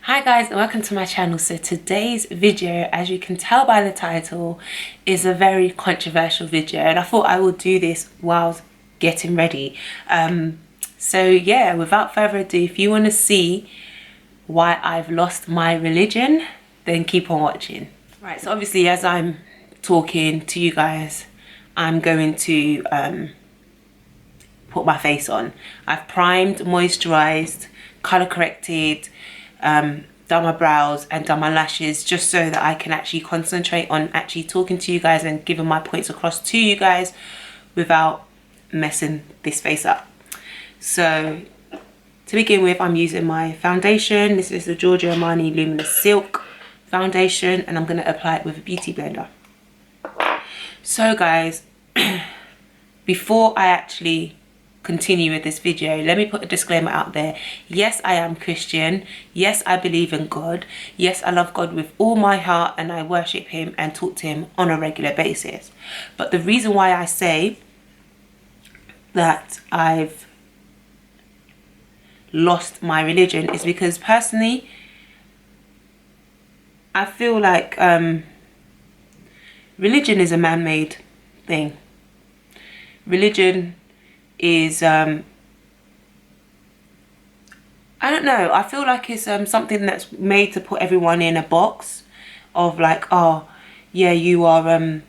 Hi guys, and welcome to my channel. So today's video, as you can tell by the title, is a very controversial video, and I thought I would do this while getting ready. So yeah, without further ado, if you want to see why I've lost my religion, then keep on watching. Right, so obviously as I'm talking to you guys, I'm going to put my face on. I've primed, moisturized, color corrected, done my brows and done my lashes, just so that I can actually concentrate on actually talking to you guys and giving my points across to you guys without messing this face up. So to begin with, I'm using my foundation. This is the Gorgeo Armani Luminous Silk foundation, and I'm going to apply it with a beauty blender. So guys, before I actually continue with this video, let me put a disclaimer out there. Yes, I am Christian. Yes, I believe in God. Yes, I love God with all my heart and I worship him and talk to him on a regular basis. But the reason why I say that I've lost my religion is because personally I feel like religion is a man-made thing. Religion is I don't know, I feel like it's something that's made to put everyone in a box of like, oh yeah, you are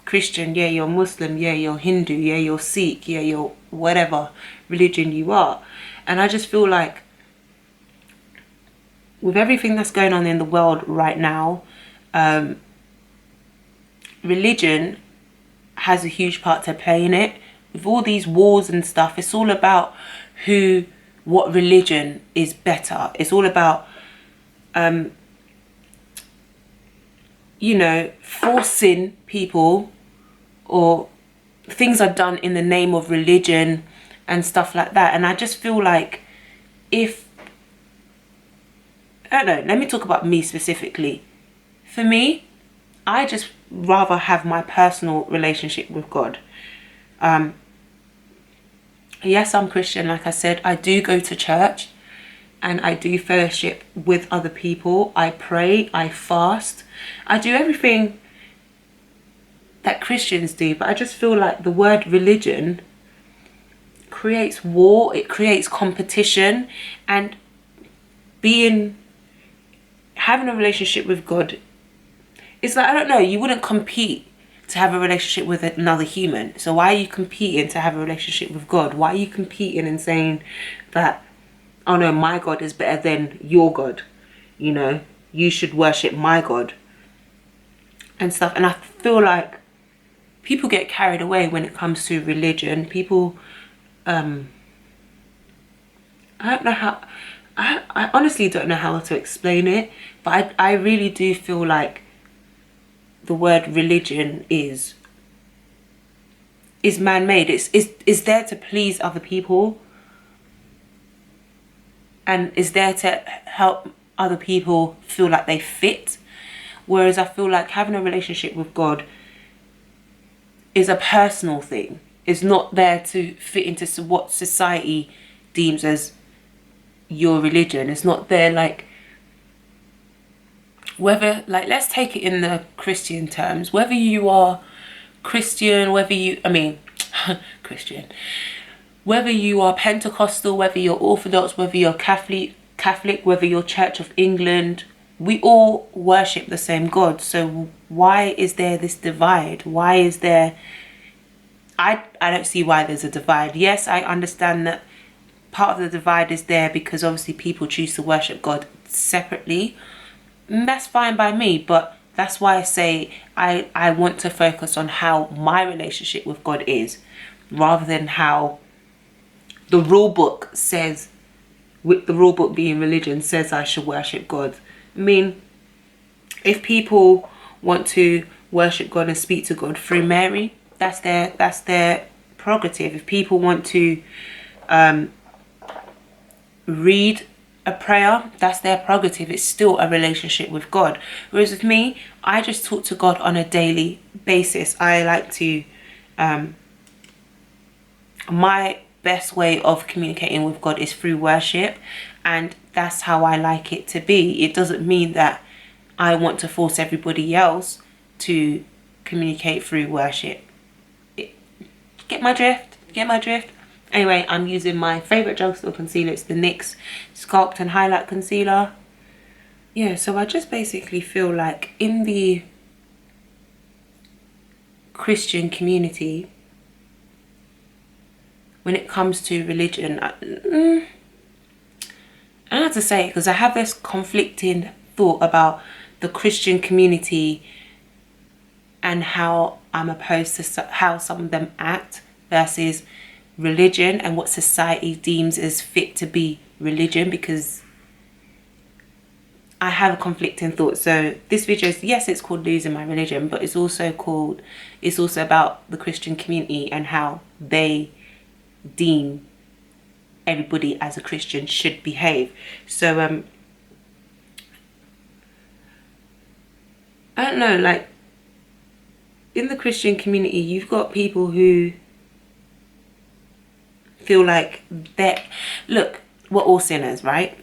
Christian, yeah, you're Muslim, yeah, you're Hindu, yeah, you're Sikh, yeah, you're whatever religion you are. And I just feel like with everything that's going on in the world right now, religion has a huge part to play in it. With all these wars and stuff, it's all about what religion is better. It's all about, you know, forcing people, or things are done in the name of religion and stuff like that. And I just feel like I don't know, let me talk about me specifically. For me, I just rather have my personal relationship with God. Yes, I'm Christian. Like I said, I do go to church and I do fellowship with other people. I pray, I fast. I do everything that Christians do, but I just feel like the word religion creates war, it creates competition, and having a relationship with God, it's like, I don't know, you wouldn't compete to have a relationship with another human. So why are you competing to have a relationship with God? Why are you competing and saying that, oh no, my God is better than your God, you know, you should worship my God and stuff? And I feel like people get carried away when it comes to religion. People I don't know how, I honestly don't know how to explain it, but I really do feel like the word religion is man-made. It's there to please other people, and is there to help other people feel like they fit. Whereas I feel like having a relationship with God is a personal thing. It's not there to fit into what society deems as your religion. It's not there, like, whether, like, let's take it in the Christian terms, whether you are Christian, Christian, whether you are Pentecostal, whether you're Orthodox, whether you're Catholic, whether you're Church of England, we all worship the same God. So why is there this divide? Why is there, I don't see why there's a divide. Yes, I understand that part of the divide is there because obviously people choose to worship God separately. And that's fine by me, but that's why I say I want to focus on how my relationship with God is, rather than how the rule book says, with the rule book being religion, says I should worship God. I mean, if people want to worship God and speak to God through Mary, that's their prerogative. If people want to read a prayer, that's their prerogative. It's still a relationship with God. Whereas with me, I just talk to God on a daily basis. I like to my best way of communicating with God is through worship. and that's how I like it to be. It doesn't mean that I want to force everybody else to communicate through worship. Get my drift? Get my drift? Anyway, I'm using my favourite drugstore concealer. It's the NYX Sculpt and Highlight Concealer. Yeah, so I just basically feel like in the Christian community, when it comes to religion, I have to say it because I have this conflicting thought about the Christian community and how I'm opposed to how some of them act versus religion and what society deems as fit to be religion, because I have a conflicting thought. So this video is, yes, it's called Losing My Religion, but it's also about the Christian community and how they deem everybody as a Christian should behave. So I don't know, like in the Christian community, you've got people who feel like look, we're all sinners, right?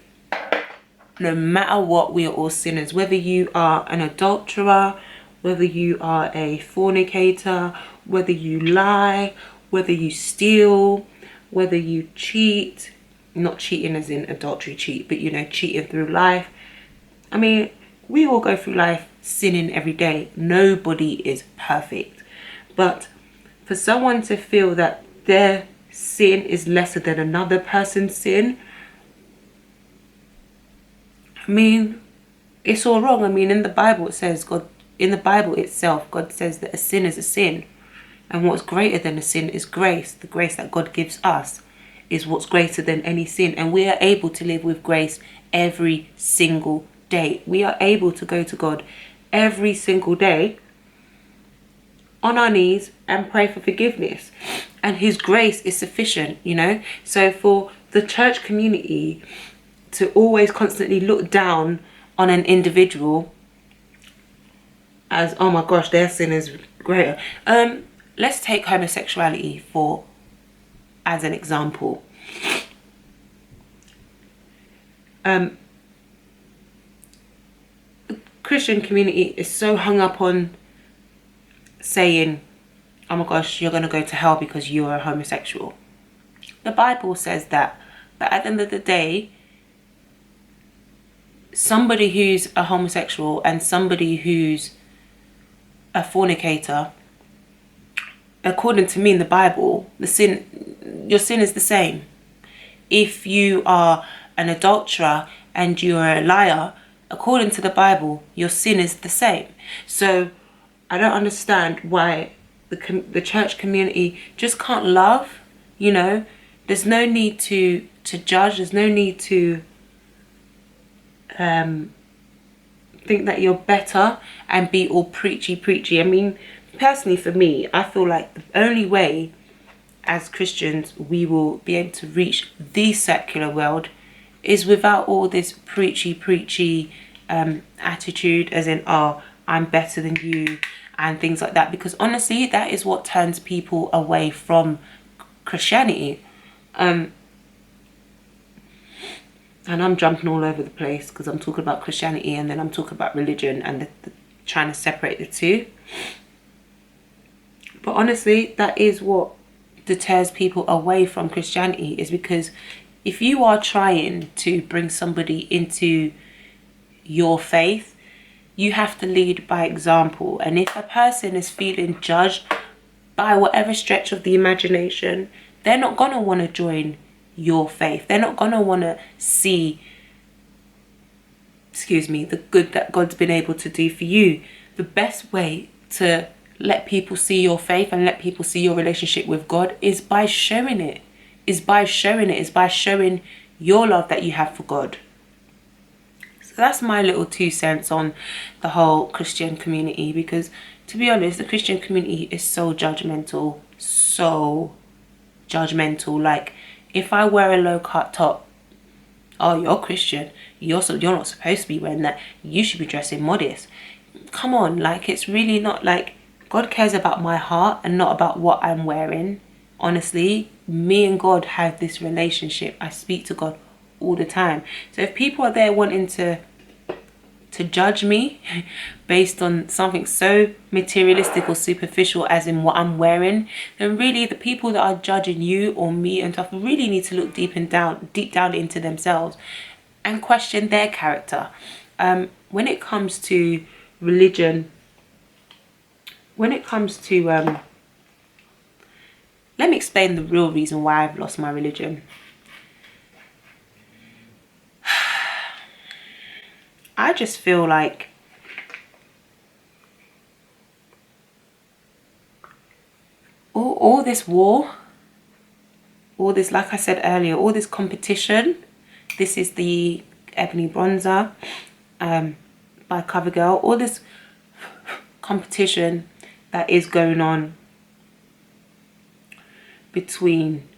No matter what, we are all sinners. Whether you are an adulterer, whether you are a fornicator, whether you lie, whether you steal, whether you cheat, not cheating as in adultery cheat, but you know, cheating through life. I mean, we all go through life sinning every day. Nobody is perfect. But for someone to feel that their sin is lesser than another person's sin, I mean, it's all wrong. I mean, in the Bible it says, in the Bible itself, God says that a sin is a sin. And what's greater than a sin is grace. The grace that God gives us is what's greater than any sin. And we are able to live with grace every single day. We are able to go to God every single day on our knees and pray for forgiveness. And his grace is sufficient, you know. So for the church community to always constantly look down on an individual as, oh my gosh, their sin is greater. Let's take homosexuality as an example. The Christian community is so hung up on saying, oh my gosh, you're going to go to hell because you're a homosexual. The Bible says that, but at the end of the day, somebody who's a homosexual and somebody who's a fornicator, according to me in the Bible, your sin is the same. If you are an adulterer and you are a liar, according to the Bible, your sin is the same. So I don't understand why the church community just can't love, you know. There's no need to judge. There's no need to think that you're better and be all preachy. I mean, personally for me, I feel like the only way as Christians we will be able to reach the secular world is without all this preachy attitude, as in, oh, I'm better than you and things like that, because honestly that is what turns people away from Christianity. And I'm jumping all over the place because I'm talking about Christianity and then I'm talking about religion and trying to separate the two. But honestly, that is what deters people away from Christianity, is because if you are trying to bring somebody into your faith, you have to lead by example. And if a person is feeling judged by whatever stretch of the imagination, they're not going to want to join your faith. They're not going to want to see, the good that God's been able to do for you. The best way to let people see your faith and let people see your relationship with God is by showing it. Is by showing your love that you have for God. So that's my little 2 cents on the whole Christian community, because to be honest, the Christian community is so judgmental. Like, if I wear a low cut top, oh, you're Christian, you're not supposed to be wearing that, you should be dressing modest. Come on, like, it's really not, like, God cares about my heart and not about what I'm wearing. Honestly, me and God have this relationship. I speak to God all the time. So if people are there wanting to judge me based on something so materialistic or superficial as in what I'm wearing, then really the people that are judging you or me and stuff really need to look deep down into themselves and question their character. When it comes to religion, let me explain the real reason why I've lost my religion. I just feel like all this war, all this, like I said earlier, all this competition. This is the Ebony Bronzer by CoverGirl. All this competition that is going on between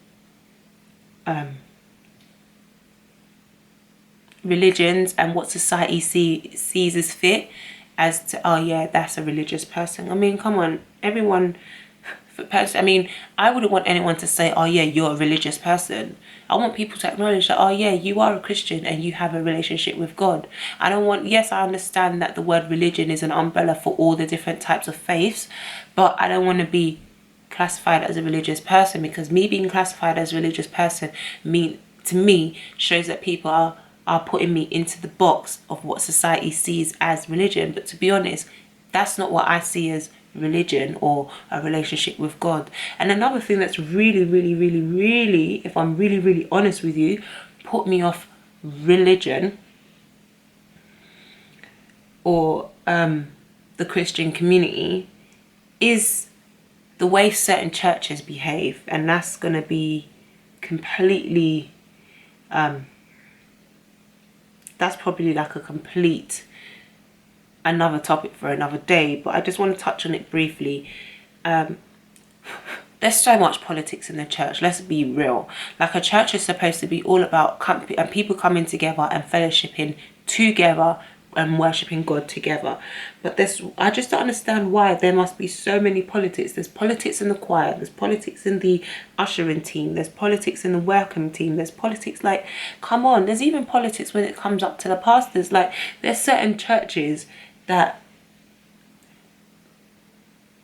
religions and what society sees as fit, as to, oh yeah, that's a religious person. I mean, come on, everyone. I mean, I wouldn't want anyone to say, oh yeah, you're a religious person. I want people to acknowledge that, oh yeah, you are a Christian and you have a relationship with God. I don't want, yes, I understand that the word religion is an umbrella for all the different types of faiths, but I don't want to be classified as a religious person, because me being classified as a religious person to me shows that people are putting me into the box of what society sees as religion. But to be honest, that's not what I see as religion or a relationship with God. And another thing that's really, if I'm really honest with you, put me off religion or the Christian community is the way certain churches behave. And that's going to be completely that's probably like a complete another topic for another day, but I just want to touch on it briefly. There's so much politics in the church, let's be real. Like, a church is supposed to be all about and people coming together and fellowshipping together and worshipping God together. But I just don't understand why there must be so many politics. There's politics in the choir, there's politics in the ushering team, there's politics in the welcome team, there's politics, like, come on, there's even politics when it comes up to the pastors. Like, there's certain churches that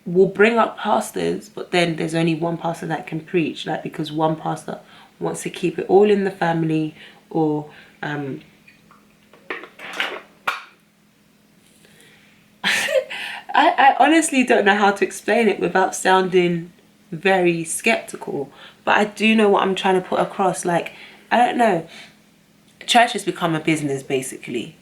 will bring up pastors, but then there's only one pastor that can preach, like, because one pastor wants to keep it all in the family, or I honestly don't know how to explain it without sounding very skeptical, but I do know what I'm trying to put across. Like, I don't know, church has become a business basically.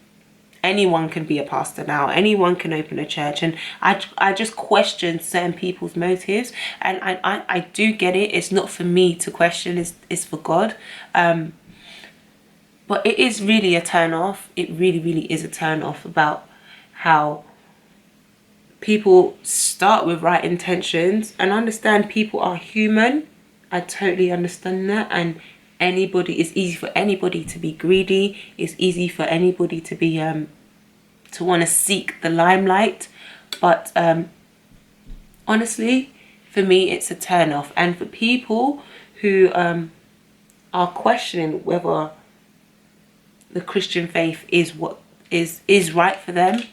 Anyone can be a pastor now, anyone can open a church, and I just question certain people's motives. And I do get it, it's not for me to question, it's for God. But it is really a turn off. It really is a turn off about how people start with right intentions, and understand people are human. I totally understand that. And it's easy for anybody to be greedy. It's easy for anybody to be to want to seek the limelight. But honestly, for me, it's a turn off. And for people who are questioning whether the Christian faith is what is right for them,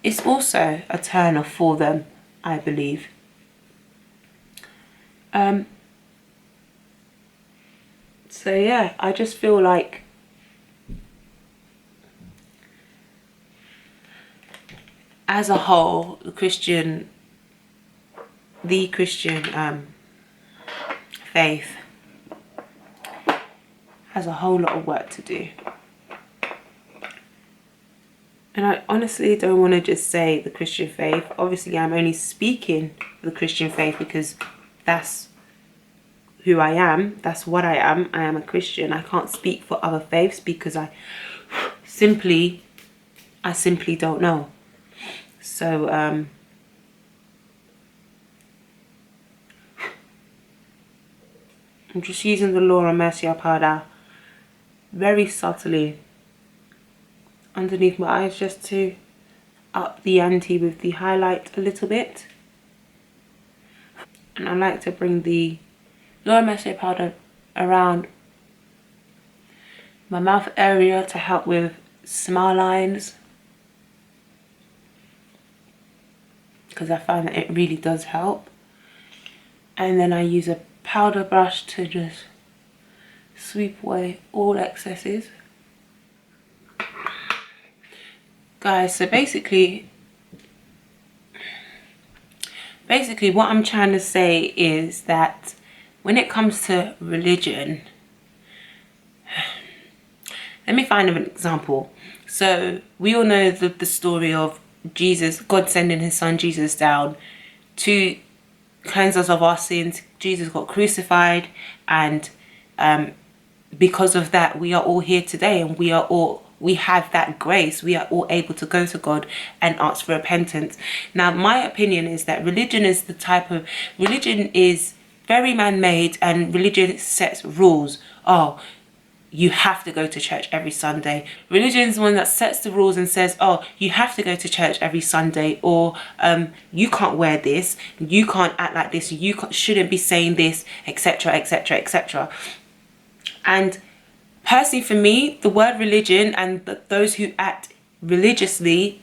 it's also a turn off for them, I believe. So yeah, I just feel like as a whole, the Christian faith has a whole lot of work to do. And I honestly don't want to just say the Christian faith. Obviously, I'm only speaking for the Christian faith because that's who I am. That's what I am. I am a Christian. I can't speak for other faiths because I simply don't know. So, I'm just using the Marciea powder very subtly underneath my eyes, just to up the ante with the highlight a little bit. And I like to bring the Marciea powder around my mouth area to help with smile lines, because I find that it really does help. And then I use a powder brush to just sweep away all excesses. Guys, so basically what I'm trying to say is that when it comes to religion, let me find an example. So we all know the story of Jesus, God sending his son Jesus down to cleanse us of our sins. Jesus got crucified, and because of that we are all here today, and we have that grace. We are all able to go to God and ask for repentance. Now, my opinion is that religion is very man-made, and religion sets rules. Oh, you have to go to church every Sunday. Religion is the one that sets the rules and says, oh, you have to go to church every Sunday, or you can't wear this, you can't act like this, shouldn't be saying this, etc, etc, etc. And personally, for me, the word religion and those who act religiously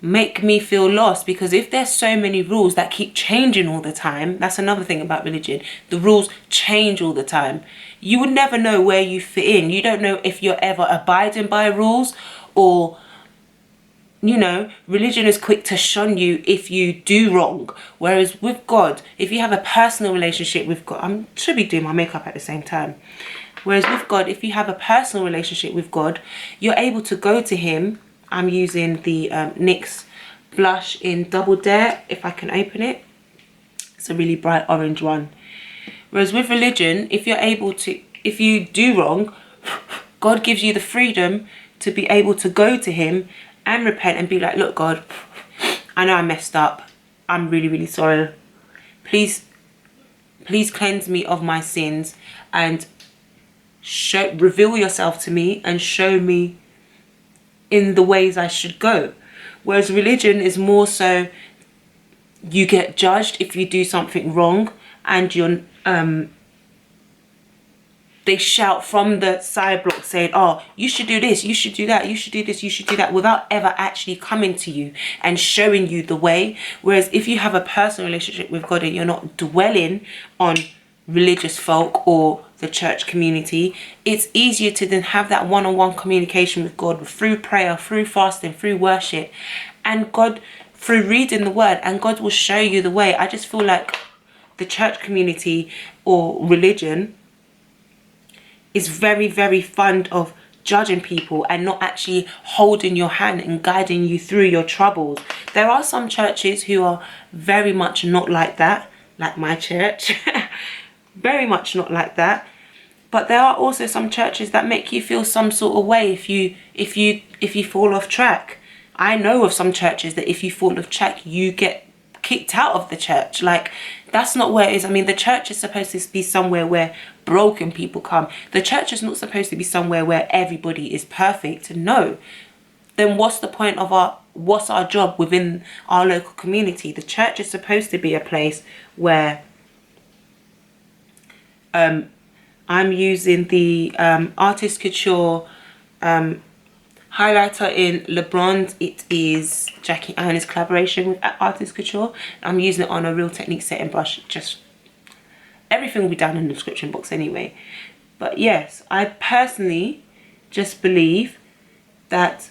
make me feel lost, because if there's so many rules that keep changing all the time, that's another thing about religion. The rules change all the time. You would never know where you fit in. You don't know if you're ever abiding by rules, or, you know, religion is quick to shun you if you do wrong. Whereas with God, if you have a personal relationship with God, I should be doing my makeup at the same time. Whereas with God, if you have a personal relationship with God, you're able to go to him. I'm using the NYX blush in Double Dare, if I can open it. It's a really bright orange one. Whereas with religion, if you do wrong, God gives you the freedom to be able to go to him and repent and be like, look, God, I know I messed up. I'm really, really sorry. Please cleanse me of my sins, and reveal yourself to me and show me in the ways I should go. Whereas religion is more so, you get judged if you do something wrong, and you're they shout from the side block saying, oh, you should do this, you should do that, you should do this, you should do that, without ever actually coming to you and showing you the way. Whereas if you have a personal relationship with God and you're not dwelling on religious folk or the church community, it's easier to then have that one-on-one communication with God through prayer, through fasting, through worship, and God through reading the word, and God will show you the way. I just feel like the church community or religion is very, very fond of judging people and not actually holding your hand and guiding you through your troubles. There are some churches who are very much not like that, like my church. Very much not like that. But there are also some churches that make you feel some sort of way if you fall off track. I know of some churches that if you fall off track, you get kicked out of the church. Like, that's not where it is. I mean, the church is supposed to be somewhere where broken people come. The church is not supposed to be somewhere where everybody is perfect. No. Then what's the point of what's our job within our local community? The church is supposed to be a place where I'm using the Artist Couture highlighter in Le Bronze. It is Jackie Aina's collaboration with Artist Couture. I'm using it on a Real Technique setting brush. Just everything will be down in the description box anyway. But yes, I personally just believe that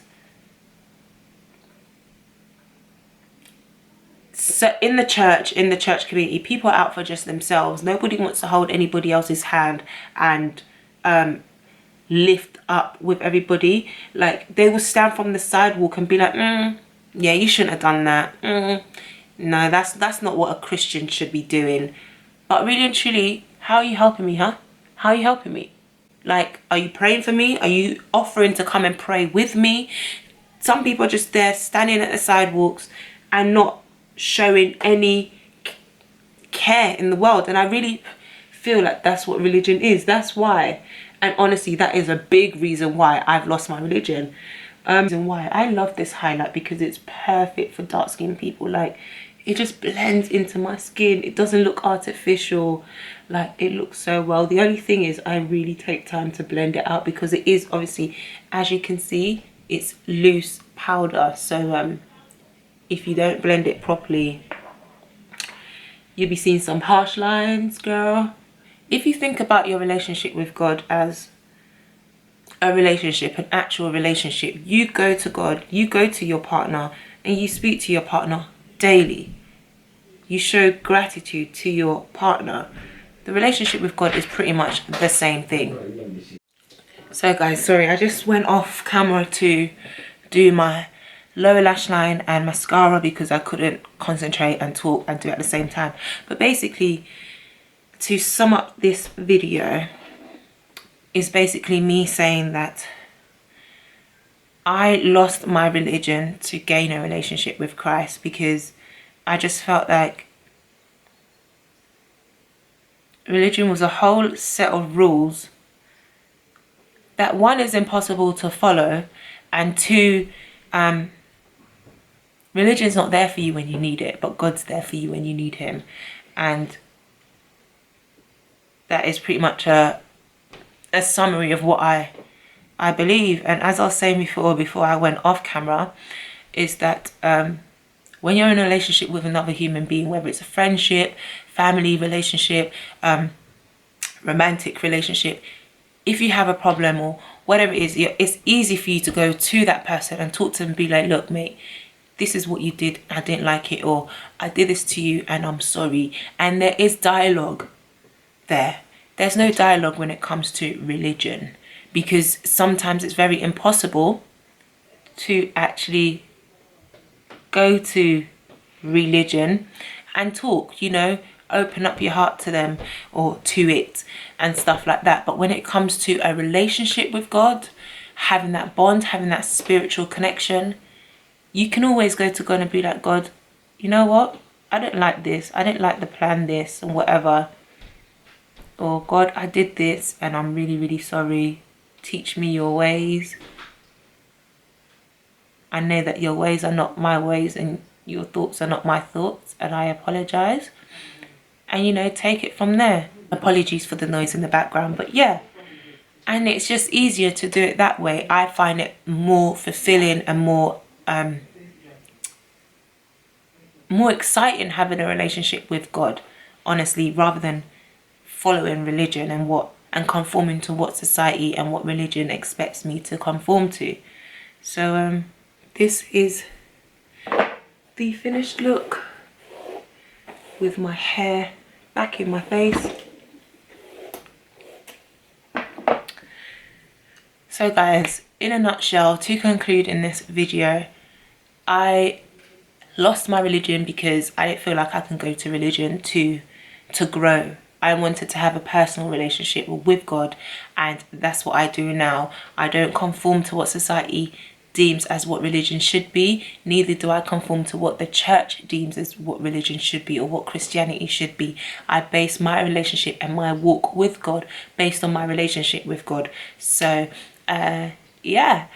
so in the church community, people are out for just themselves. Nobody wants to hold anybody else's hand and lift up with everybody. Like, they will stand from the sidewalk and be like, yeah, you shouldn't have done that. No, that's not what a Christian should be doing. But really and truly, how are you helping me, huh? How are you helping me? Like, are you praying for me? Are you offering to come and pray with me? Some people are just there standing at the sidewalks and not showing any care in the world. And I really feel like that's what religion is. That's why. And honestly, that is a big reason why I've lost my religion. Reason why I love this highlight, because it's perfect for dark skinned people. Like, it just blends into my skin. It doesn't look artificial. Like, it looks so well. The only thing is I really take time to blend it out because it is obviously, as you can see, it's loose powder. So if you don't blend it properly, you'll be seeing some harsh lines, girl. If you think about your relationship with God as a relationship, an actual relationship, you go to God, you go to your partner, and you speak to your partner daily. You show gratitude to your partner. The relationship with God is pretty much the same thing. So guys, sorry, I just went off camera to do my lower lash line and mascara because I couldn't concentrate and talk and do it at the same time. But basically, to sum up this video, is basically me saying that I lost my religion to gain a relationship with Christ, because I just felt like religion was a whole set of rules that, one, is impossible to follow, and two, religion's not there for you when you need it, but God's there for you when you need him. And that is pretty much a summary of what I believe. And as I was saying before I went off camera, is that when you're in a relationship with another human being, whether it's a friendship, family relationship, romantic relationship, if you have a problem or whatever it is, it's easy for you to go to that person and talk to them and be like, look mate, this is what you did, I didn't like it, or I did this to you and I'm sorry. And there is dialogue there. There's no dialogue when it comes to religion, because sometimes it's very impossible to actually go to religion and talk, you know, open up your heart to them or to it and stuff like that. But when it comes to a relationship with God, having that bond, having that spiritual connection, you can always go to God and be like, God, you know what, I don't like this, I didn't like the plan this and whatever, or God, I did this and I'm really, really sorry, teach me your ways. I know that your ways are not my ways and your thoughts are not my thoughts, and I apologize. And, you know, take it from there. Apologies for the noise in the background, but yeah. And it's just easier to do it that way. I find it more fulfilling and more exciting having a relationship with God, honestly, rather than following religion and conforming to what society and what religion expects me to conform to. So this is the finished look with my hair back in my face. So guys, in a nutshell, to conclude in this video, I lost my religion because I didn't feel like I can go to religion to grow. I wanted to have a personal relationship with God, and that's what I do now. I don't conform to what society deems as what religion should be, neither do I conform to what the church deems as what religion should be or what Christianity should be. I base my relationship and my walk with God based on my relationship with God. So yeah,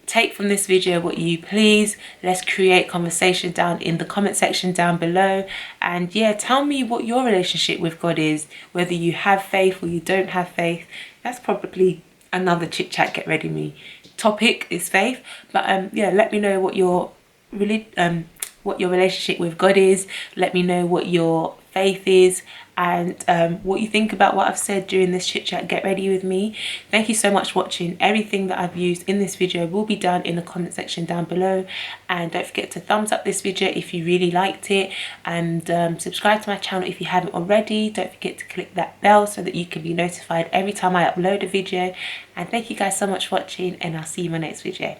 take from this video what you please. Let's create conversation down in the comment section down below, and yeah, tell me what your relationship with God is, whether you have faith or you don't have faith. That's probably another chit chat get ready me topic, is faith. But yeah, let me know what your relationship with God is. Let me know what your faith is, and what you think about what I've said during this chit chat get ready with me. Thank you so much for watching. Everything that I've used in this video will be down in the comment section down below, and don't forget to thumbs up this video if you really liked it, and subscribe to my channel if you haven't already. Don't forget to click that bell so that you can be notified every time I upload a video. And thank you guys so much for watching, and I'll see you in my next video.